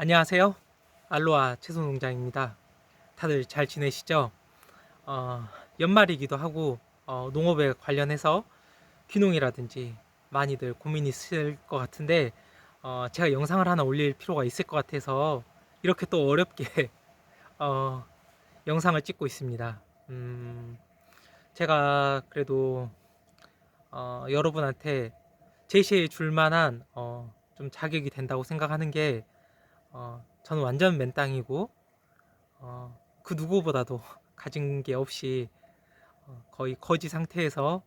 안녕하세요. 알로아 채소농장입니다. 다들 잘 지내시죠? 어, 연말이기도 하고 농업에 관련해서 귀농이라든지 많이들 고민이 있을 것 같은데 제가 영상을 하나 올릴 필요가 있을 것 같아서 이렇게 또 어렵게 어, 영상을 찍고 있습니다. 제가 그래도 여러분한테 제시해 줄 만한 좀 자격이 된다고 생각하는 게 저는 완전 맨땅이고 그 누구보다도 가진 게 없이 거의 거지 상태에서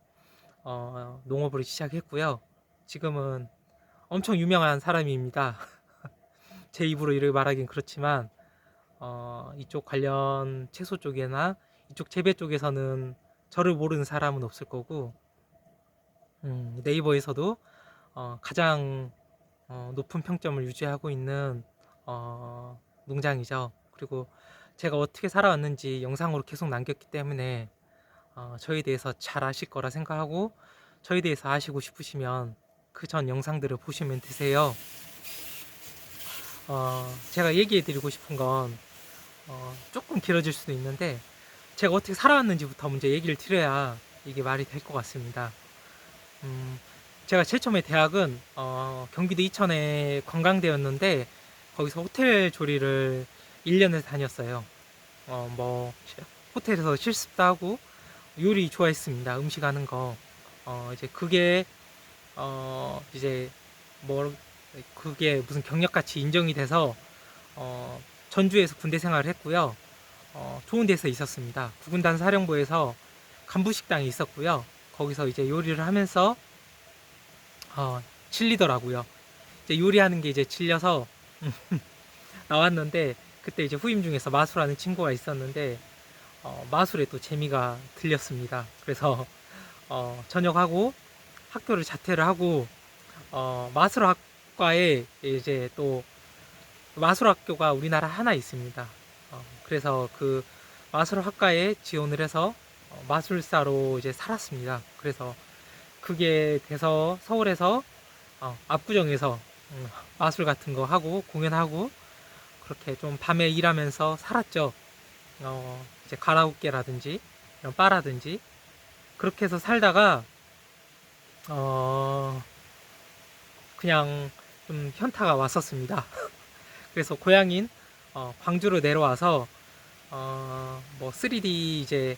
농업을 시작했고요. 지금은 엄청 유명한 사람입니다. 제 입으로 이렇게 말하긴 그렇지만 이쪽 관련 채소 쪽이나 이쪽 재배 쪽에서는 저를 모르는 사람은 없을 거고 네이버에서도 가장 높은 평점을 유지하고 있는 농장이죠. 그리고 제가 어떻게 살아왔는지 영상으로 계속 남겼기 때문에 저에 대해서 잘 아실 거라 생각하고 저에 대해서 아시고 싶으시면 그 전 영상들을 보시면 되세요. 제가 얘기해 드리고 싶은 건 조금 길어질 수도 있는데 제가 어떻게 살아왔는지부터 먼저 얘기를 드려야 이게 말이 될 것 같습니다. 음, 제가 제일 처음에 대학은 경기도 이천의 관광대였는데 거기서 호텔 조리를 1년을 다녔어요. 뭐 호텔에서 실습도 하고 요리 좋아했습니다. 음식 하는 거. 이제 그게 이제 뭐 그게 무슨 경력같이 인정이 돼서 어, 전주에서 군대 생활을 했고요. 좋은 데서 있었습니다. 구군단 사령부에서 간부식당이 있었고요. 거기서 이제 요리를 하면서 질리더라고요. 이제 요리하는 게 이제 질려서 나왔는데 그때 이제 후임 중에서 마술하는 친구가 있었는데 마술에 또 재미가 들렸습니다. 그래서 전역하고 학교를 자퇴를 하고 마술학과에 이제 또 마술학교가 우리나라 하나 있습니다. 그래서 그 마술학과에 지원을 해서 마술사로 이제 살았습니다. 그래서 그게 돼서 서울에서 압구정에서 마술 같은 거 하고 공연하고 그렇게 좀 밤에 일하면서 살았죠. 이제 가라오케라든지 이런 바라든지 그렇게 해서 살다가 어, 그냥 좀 현타가 왔었습니다. 그래서 고향인 광주로 내려와서 뭐 3D 이제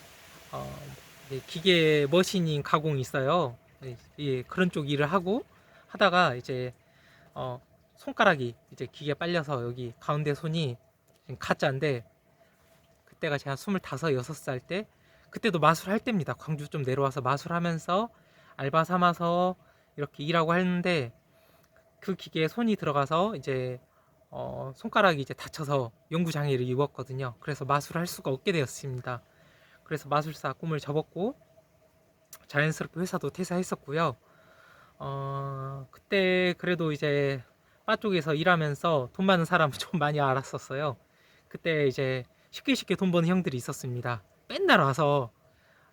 기계 머신인 가공이 있어요. 예, 예, 그런 쪽 일을 하고 하다가 이제 어, 손가락이 이제 기계 빨려서 여기 가운데 손이 지금 가짜인데 그때가 제가 25, 6살 때 그때도 마술할 때입니다. 광주 좀 내려와서 마술하면서 알바 삼아서 이렇게 일하고 했는데 그 기계에 손이 들어가서 이제 손가락이 이제 다쳐서 영구 장애를 입었거든요. 그래서 마술을 할 수가 없게 되었습니다. 그래서 마술사 꿈을 접었고 자연스럽게 회사도 퇴사했었고요. 그때 그래도 이제 바 쪽에서 일하면서 돈 많은 사람은 좀 많이 알았었어요. 그때 이제 쉽게 돈 버는 형들이 있었습니다. 맨날 와서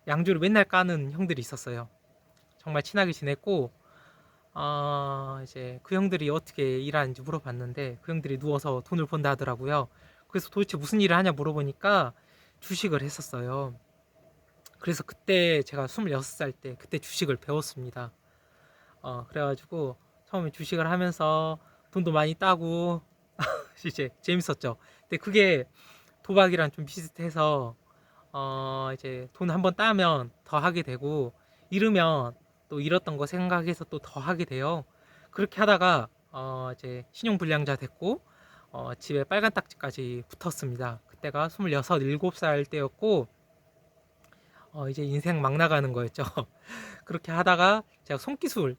양주를 맨날 까는 형들이 있었어요. 정말 친하게 지냈고 이제 그 형들이 어떻게 일하는지 물어봤는데 그 형들이 누워서 돈을 번다 하더라고요. 그래서 도대체 무슨 일을 하냐 물어보니까 주식을 했었어요. 그래서 그때 제가 26살 때 그때 주식을 배웠습니다. 그래가지고 처음에 주식을 하면서 돈도 많이 따고 이제 재밌었죠. 근데 그게 도박이랑 좀 비슷해서 이제 돈 한번 따면 더 하게 되고 잃으면 또 잃었던 거 생각해서 또 더 하게 돼요. 그렇게 하다가 이제 신용불량자 됐고 집에 빨간 딱지까지 붙었습니다. 그때가 26, 7살 때였고 이제 인생 막 나가는 거였죠. 그렇게 하다가 제가 손기술,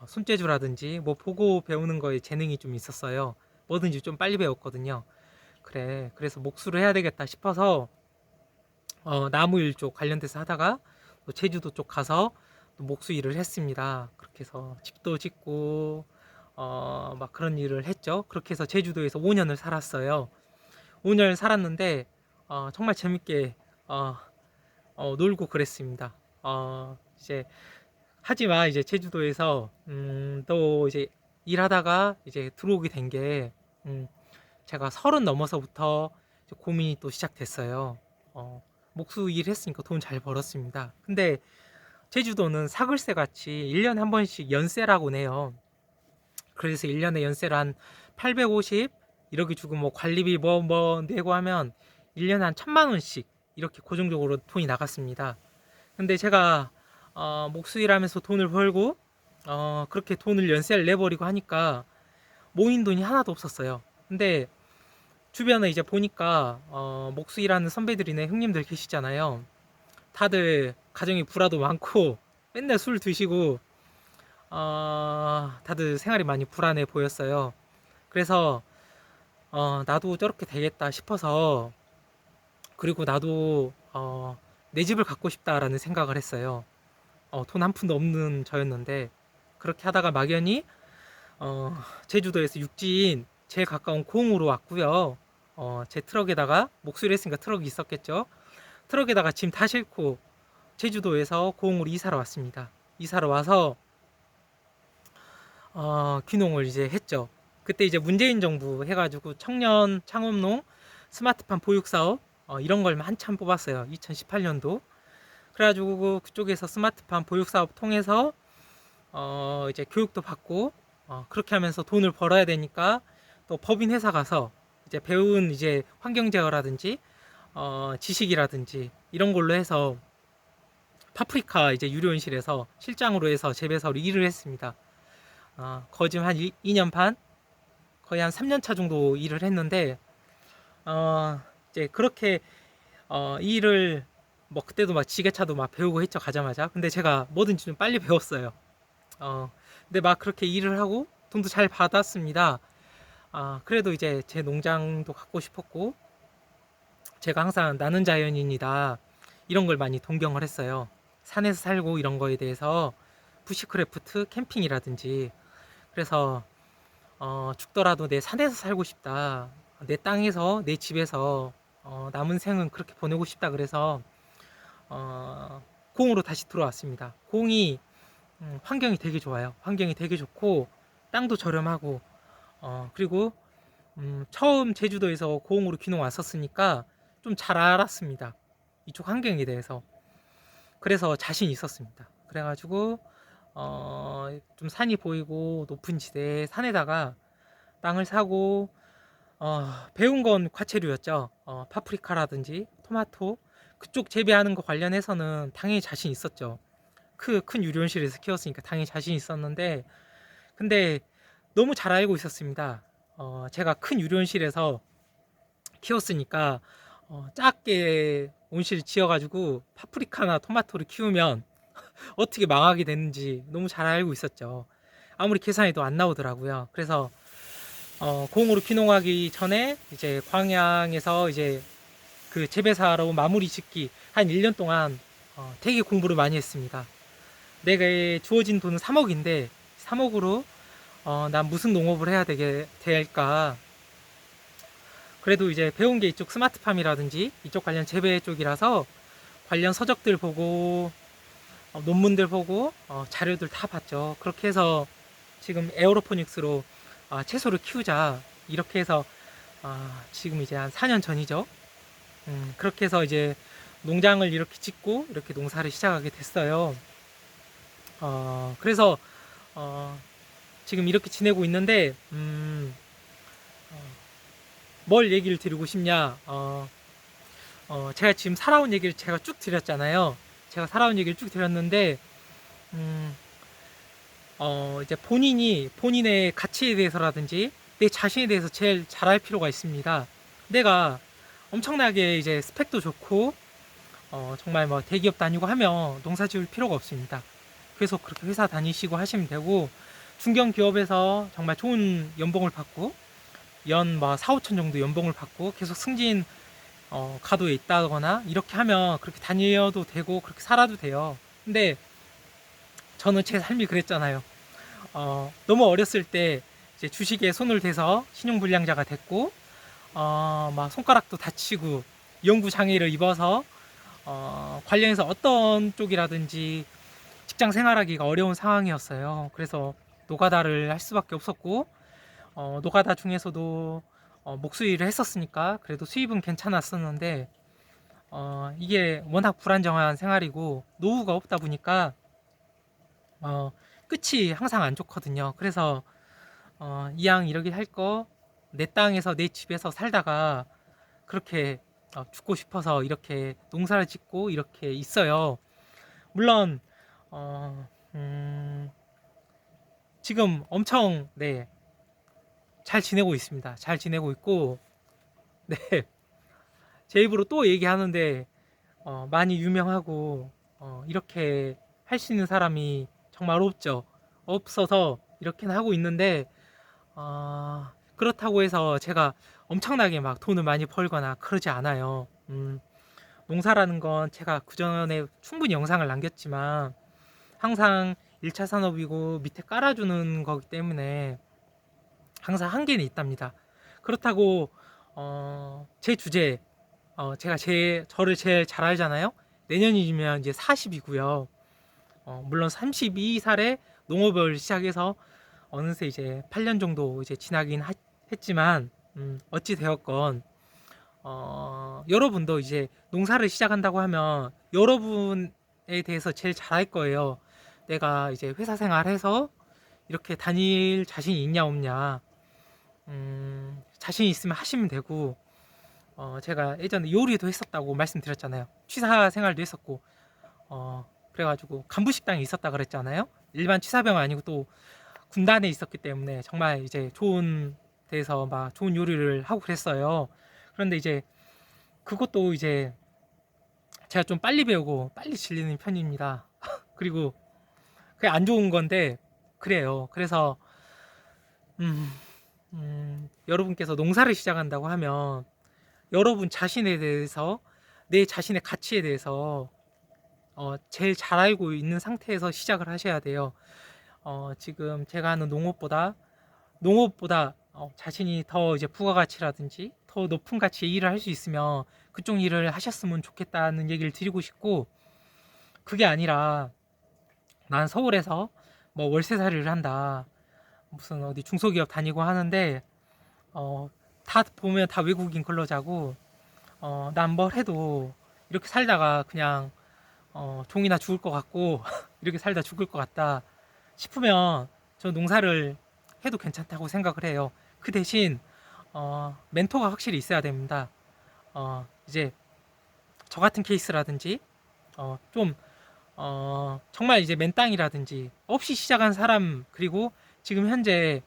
손재주라든지 뭐 보고 배우는 거에 재능이 좀 있었어요. 뭐든지 좀 빨리 배웠거든요. 그래, 그래서 목수를 해야 되겠다 싶어서 나무일 쪽 관련돼서 하다가 또 제주도 쪽 가서 또 목수 일을 했습니다. 그렇게 해서 집도 짓고 막 그런 일을 했죠. 그렇게 해서 제주도에서 5년을 살았어요. 5년을 살았는데 정말 재밌게 어, 놀고 그랬습니다. 이제 하지만 이제 제주도에서 또 이제 일하다가 이제 들어오게 된 게 제가 30 넘어서부터 이제 고민이 또 시작됐어요. 목수 일 했으니까 돈 잘 벌었습니다. 근데 제주도는 사글세 같이 1년에 한 번씩 연세라고 내요. 그래서 1년에 연세를 한 850 이렇게 주고 뭐 관리비 뭐 내고 하면 1년에 한 1000만 원씩 이렇게 고정적으로 돈이 나갔습니다. 근데 제가 목수 일하면서 돈을 벌고 그렇게 돈을 연세를 내버리고 하니까 모인 돈이 하나도 없었어요. 근데 주변에 이제 보니까 목수 일하는 선배들이나 형님들 계시잖아요. 다들 가정이 불화도 많고 맨날 술 드시고 다들 생활이 많이 불안해 보였어요. 그래서 나도 저렇게 되겠다 싶어서 그리고 나도 내 집을 갖고 싶다라는 생각을 했어요. 돈 한 푼도 없는 저였는데 그렇게 하다가 막연히 제주도에서 육지인 제일 가까운 고흥으로 왔고요. 제 트럭에다가 목수를 했으니까 트럭이 있었겠죠. 트럭에다가 짐 다 싣고 제주도에서 고흥으로 이사를 왔습니다. 이사를 와서 귀농을 이제 했죠. 그때 이제 문재인 정부 해가지고 청년 창업농 스마트팜 보육 사업 이런 걸 한참 뽑았어요. 2018년도. 그래가지고 그쪽에서 스마트팜 보육 사업 통해서 이제 교육도 받고 그렇게 하면서 돈을 벌어야 되니까 또 법인 회사 가서 이제 배운 이제 환경 제어라든지 지식이라든지 이런 걸로 해서 파프리카 이제 유료온실에서 실장으로 해서 재배사로 일을 했습니다. 거의 지금 한 2년 반, 거의 한 3년 차 정도 일을 했는데, 이제 그렇게, 이 일을, 뭐, 그때도 막 지게차도 막 배우고 했죠, 가자마자. 근데 제가 뭐든지 좀 빨리 배웠어요. 근데 막 그렇게 일을 하고 돈도 잘 받았습니다. 그래도 이제 제 농장도 갖고 싶었고, 제가 항상 나는 자연인이다. 이런 걸 많이 동경을 했어요. 산에서 살고 이런 거에 대해서 부시크래프트 캠핑이라든지 그래서 죽더라도 내 산에서 살고 싶다. 내 땅에서 내 집에서 남은 생은 그렇게 보내고 싶다. 그래서 고흥으로 다시 들어왔습니다. 고흥이 환경이 되게 좋아요. 환경이 되게 좋고 땅도 저렴하고 그리고 처음 제주도에서 고흥으로 귀농 왔었으니까 좀 잘 알았습니다. 이쪽 환경에 대해서. 그래서 자신 있었습니다. 그래가지고 좀 산이 보이고 높은 지대에 산에다가 땅을 사고 배운 건 과채류였죠. 파프리카라든지 토마토 그쪽 재배하는 거 관련해서는 당연히 자신 있었죠. 큰 유리온실에서 키웠으니까 당연히 자신 있었는데 근데 너무 잘 알고 있었습니다. 제가 큰 유리온실에서 키웠으니까 작게 온실 지어가지고 파프리카나 토마토를 키우면 어떻게 망하게 되는지 너무 잘 알고 있었죠. 아무리 계산해도 안 나오더라고요. 그래서 공으로 귀농하기 전에 이제 광양에서 이제 그 재배사로 마무리 짓기 한 1년 동안 되게 공부를 많이 했습니다. 내가 주어진 돈은 3억인데 3억으로 난 무슨 농업을 해야 될까? 그래도 이제 배운 게 이쪽 스마트팜이라든지 이쪽 관련 재배 쪽이라서 관련 서적들 보고 논문들 보고 자료들 다 봤죠. 그렇게 해서 지금 에어로포닉스로 채소를 키우자 이렇게 해서 지금 이제 한 4년 전이죠. 그렇게 해서 이제 농장을 이렇게 짓고 이렇게 농사를 시작하게 됐어요. 그래서 지금 이렇게 지내고 있는데 뭘 얘기를 드리고 싶냐? 제가 지금 살아온 얘기를 제가 쭉 드렸잖아요. 제가 살아온 얘기를 쭉 드렸는데, 이제 본인의 가치에 대해서라든지, 내 자신에 대해서 제일 잘 알 필요가 있습니다. 내가 엄청나게 이제 스펙도 좋고, 정말 뭐 대기업 다니고 하면 농사 지을 필요가 없습니다. 계속 그렇게 회사 다니시고 하시면 되고, 중견기업에서 정말 좋은 연봉을 받고, 연 뭐 4, 5천 정도 연봉을 받고 계속 승진 가도에 있다거나 이렇게 하면 그렇게 다녀도 되고 그렇게 살아도 돼요. 근데 저는 제 삶이 그랬잖아요. 너무 어렸을 때 이제 주식에 손을 대서 신용불량자가 됐고 막 손가락도 다치고 연구 장애를 입어서 관련해서 어떤 쪽이라든지 직장 생활하기가 어려운 상황이었어요. 그래서 노가다를 할 수밖에 없었고 노가다 중에서도 목수일을 했었으니까 그래도 수입은 괜찮았었는데 이게 워낙 불안정한 생활이고 노후가 없다 보니까 끝이 항상 안 좋거든요. 그래서 이왕 이러기 할 거 내 땅에서 내 집에서 살다가 그렇게 죽고 싶어서 이렇게 농사를 짓고 이렇게 있어요. 물론 어, 음, 지금 엄청 네, 잘 지내고 있습니다. 잘 지내고 있고 네, 제 입으로 또 얘기하는데 많이 유명하고 이렇게 할 수 있는 사람이 정말 없죠. 없어서 이렇게는 하고 있는데 그렇다고 해서 제가 엄청나게 막 돈을 많이 벌거나 그러지 않아요. 농사라는 건 제가 그전에 충분히 영상을 남겼지만 항상 1차 산업이고 밑에 깔아주는 거기 때문에 항상 한계는 있답니다. 그렇다고 제 주제 제가 저를 제일 잘 알잖아요. 내년이면 이제 40이고요. 물론 32살에 농업을 시작해서 어느새 이제 8년 정도 이제 지나긴 했지만 어찌 되었건 여러분도 이제 농사를 시작한다고 하면 여러분에 대해서 제일 잘 알 거예요. 내가 이제 회사 생활해서 이렇게 다닐 자신이 있냐 없냐. 자신 있으면 하시면 되고 제가 예전에 요리도 했었다고 말씀드렸잖아요. 취사 생활도 했었고 그래가지고 간부식당에 있었다 그랬잖아요. 일반 취사병 아니고 또 군단에 있었기 때문에 정말 이제 좋은 데서 막 좋은 요리를 하고 그랬어요. 그런데 이제 그것도 이제 제가 좀 빨리 배우고 빨리 질리는 편입니다. 그리고 그게 안 좋은 건데 그래요. 그래서 음, 여러분께서 농사를 시작한다고 하면 여러분 자신에 대해서 내 자신의 가치에 대해서 제일 잘 알고 있는 상태에서 시작을 하셔야 돼요. 지금 제가 하는 농업보다 자신이 더 이제 부가가치라든지 더 높은 가치의 일을 할 수 있으면 그쪽 일을 하셨으면 좋겠다는 얘기를 드리고 싶고 그게 아니라 난 서울에서 뭐 월세살이를 한다 무슨 어디 중소기업 다니고 하는데 다 보면 다 외국인 근로자고 난 뭘 해도 이렇게 살다가 그냥 종이나 죽을 것 같고 이렇게 살다 죽을 것 같다 싶으면 저 농사를 해도 괜찮다고 생각을 해요. 그 대신 멘토가 확실히 있어야 됩니다. 이제 저 같은 케이스라든지 좀 정말 이제 맨땅이라든지 없이 시작한 사람 그리고 지금 현재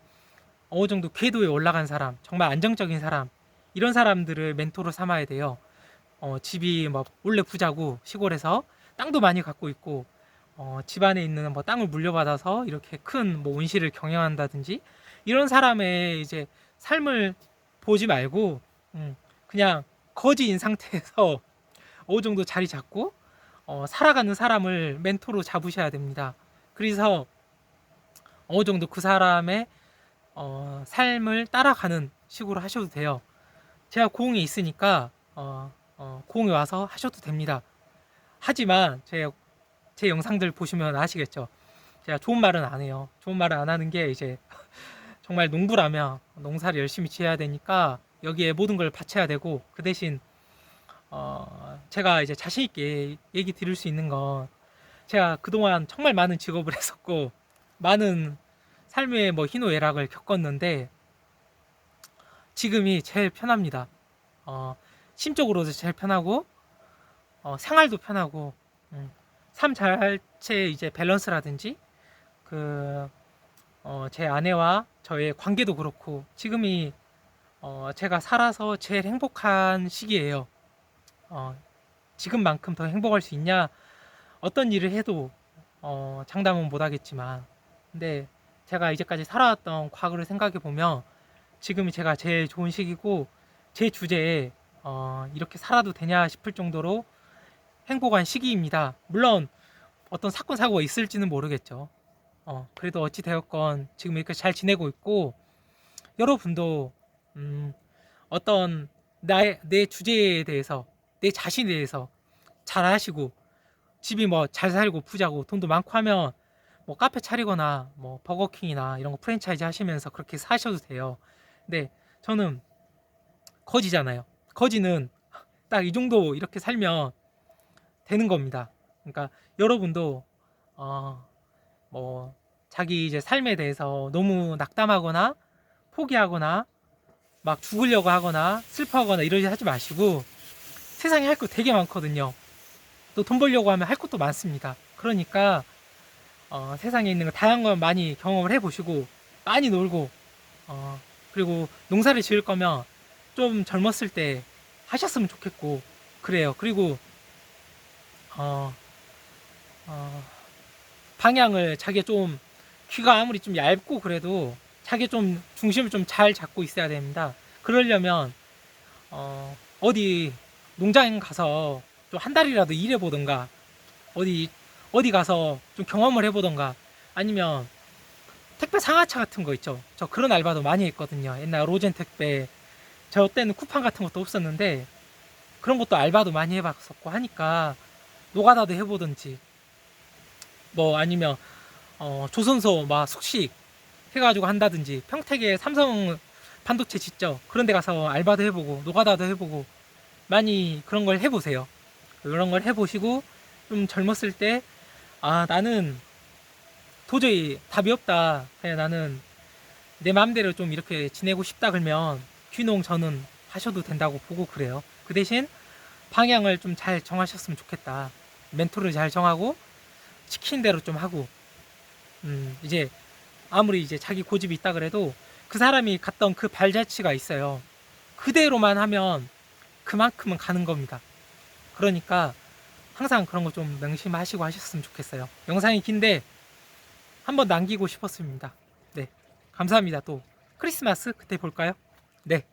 어느 정도 궤도에 올라간 사람 정말 안정적인 사람 이런 사람들을 멘토로 삼아야 돼요. 집이 뭐 원래 부자고 시골에서 땅도 많이 갖고 있고 집안에 있는 뭐 땅을 물려받아서 이렇게 큰 뭐 온실을 경영한다든지 이런 사람의 이제 삶을 보지 말고 그냥 거지인 상태에서 어느 정도 자리 잡고 살아가는 사람을 멘토로 잡으셔야 됩니다. 그래서 어느 정도 그 사람의 삶을 따라가는 식으로 하셔도 돼요. 제가 고흥에 있으니까 고흥에 와서 하셔도 됩니다. 하지만 제 영상들 보시면 아시겠죠. 제가 좋은 말은 안 해요. 좋은 말을 안 하는 게 이제 정말 농부라면 농사를 열심히 지어야 되니까 여기에 모든 걸 바쳐야 되고 그 대신 제가 이제 자신 있게 얘기 드릴 수 있는 건 제가 그동안 정말 많은 직업을 했었고 많은 삶의 뭐 희노애락을 겪었는데 지금이 제일 편합니다. 심적으로도 제일 편하고 생활도 편하고 삶 자체의 이제 밸런스라든지 그 제 아내와 저의 관계도 그렇고 지금이 제가 살아서 제일 행복한 시기예요. 지금만큼 더 행복할 수 있냐? 어떤 일을 해도 장담은 못하겠지만 근데 제가 이제까지 살아왔던 과거를 생각해 보면 지금이 제가 제일 좋은 시기고 제 주제에 이렇게 살아도 되냐 싶을 정도로 행복한 시기입니다. 물론 어떤 사건 사고가 있을지는 모르겠죠. 그래도 어찌 되었건 지금 이렇게 잘 지내고 있고 여러분도 어떤 내 주제에 대해서 내 자신에 대해서 잘 하시고 집이 뭐 잘 살고 부자고 돈도 많고 하면 뭐 카페 차리거나 뭐 버거킹이나 이런 거 프랜차이즈 하시면서 그렇게 사셔도 돼요. 근데 저는 거지잖아요. 거지는 딱 이 정도 이렇게 살면 되는 겁니다. 그러니까 여러분도 뭐 자기 이제 삶에 대해서 너무 낙담하거나 포기하거나 막 죽으려고 하거나 슬퍼하거나 이러지 하지 마시고, 세상에 할 거 되게 많거든요. 또 돈 벌려고 하면 할 것도 많습니다. 그러니까 세상에 있는 거 다양한 걸 많이 경험을 해보시고 많이 놀고, 그리고 농사를 지을 거면 좀 젊었을 때 하셨으면 좋겠고 그래요. 그리고 어, 어, 방향을 자기 좀, 귀가 아무리 좀 얇고 그래도 자기 좀 중심을 좀 잘 잡고 있어야 됩니다. 그러려면 어디 농장 가서 좀 한 달이라도 일해 보던가, 어디 가서 좀 경험을 해 보던가, 아니면 택배 상하차 같은 거 있죠. 저 그런 알바도 많이 했거든요. 옛날 로젠 택배, 저 때는 쿠팡 같은 것도 없었는데 그런 것도 알바도 많이 해봤었고 하니까 노가다도 해보든지, 뭐 아니면 조선소 막 숙식 해가지고 한다든지, 평택에 삼성 반도체 짓죠. 그런 데 가서 알바도 해보고 노가다도 해보고 많이 그런 걸 해보세요. 그런 걸 해보시고 좀 젊었을 때, 아 나는 도저히 답이 없다, 그냥 나는 내 마음대로 좀 이렇게 지내고 싶다, 그러면 귀농 저는 하셔도 된다고 보고 그래요. 그 대신 방향을 좀 잘 정하셨으면 좋겠다. 멘토를 잘 정하고 시키는 대로 좀 하고, 이제 아무리 이제 자기 고집이 있다 그래도 그 사람이 갔던 그 발자취가 있어요. 그대로만 하면 그만큼은 가는 겁니다. 그러니까 항상 그런 거 좀 명심하시고 하셨으면 좋겠어요. 영상이 긴데 한번 남기고 싶었습니다. 네, 감사합니다. 또 크리스마스 그때 볼까요? 네.